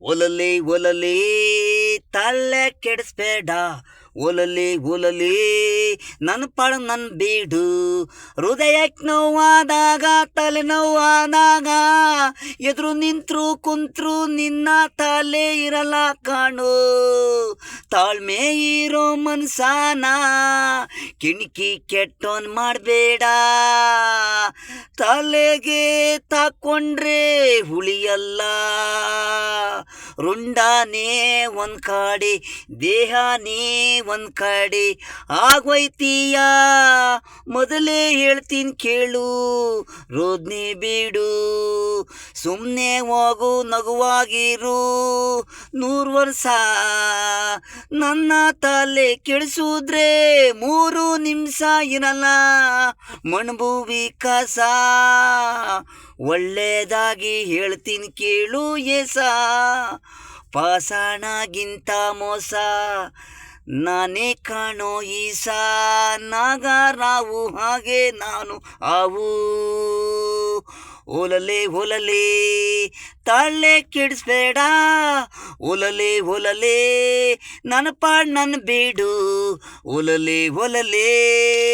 ಒಲಲಿ ಒಲಲಿ ತಲೆ ಕೆಡಿಸ್ಬೇಡ. ಒಲಲಿ ಒಲಲಿ ನನ್ನ ಪಾಡು ನನ್ನ ಬೀಡು. ಹೃದಯಕ್ಕೆ ನೋವಾದಾಗ ತಲೆ ನೋವಾದಾಗ ಎದುರು ನಿಂತ್ರು ಕುಂತ್ರು ನಿನ್ನ ತಲೆ ಇರಲ್ಲ ಕಾಣು. ತಾಳ್ಮೆ ಇರೋ ಮನ್ಸಾನ ಕಿಣಕಿ ಕೆಟ್ಟೋನ್ ಮಾಡಬೇಡ. ತಲೆಗೆ ತಾಕೊಂಡ್ರೆ ಹುಳಿಯಲ್ಲ, ರುಂಡಾನೇ ಒಂದ್ ಕಡೆ ದೇಹನೇ ಒಂದ್ ಕಡೆ ಆಗೋಯ್ತೀಯ. ಮೊದಲೇ ಹೇಳ್ತೀನಿ ಕೇಳು, ರೋದ್ನೆ ಬೀಡು. ಸುಮ್ಮನೆ ಹೋಗು, ನಗುವಾಗಿರು. 100 ವರ್ಷ ನನ್ನ ತಲೆ ಕೆಡಿಸಿದ್ರೆ 3 ನಿಮಿಷ ಇರಲ್ಲ. ಮಣ್ಭೂವಿ ಕಸ ಒಳ್ಳೆದಾಗಿ ಹೇಳ್ತೀನಿ ಕೇಳು ಏಸ. ಪಾಷಾಣಗಿಂತ ಮೋಸ ನಾನೇ ಕಾಣೋ ಈಸ. ನಾಗರಾವು ಹಾಗೆ ನಾನು ಆವು. ಒಲಲೆ ಒಲಲೆ ತಲೆ ಕೆಡಿಸ್ಬೇಡ. ಒಲಲೆ ಒಲಲೆ ನನ್ನ ಪಾಡ್ ನನ್ನ ಬೀಡು. ಒಲಲೆ ಒಲಲೆ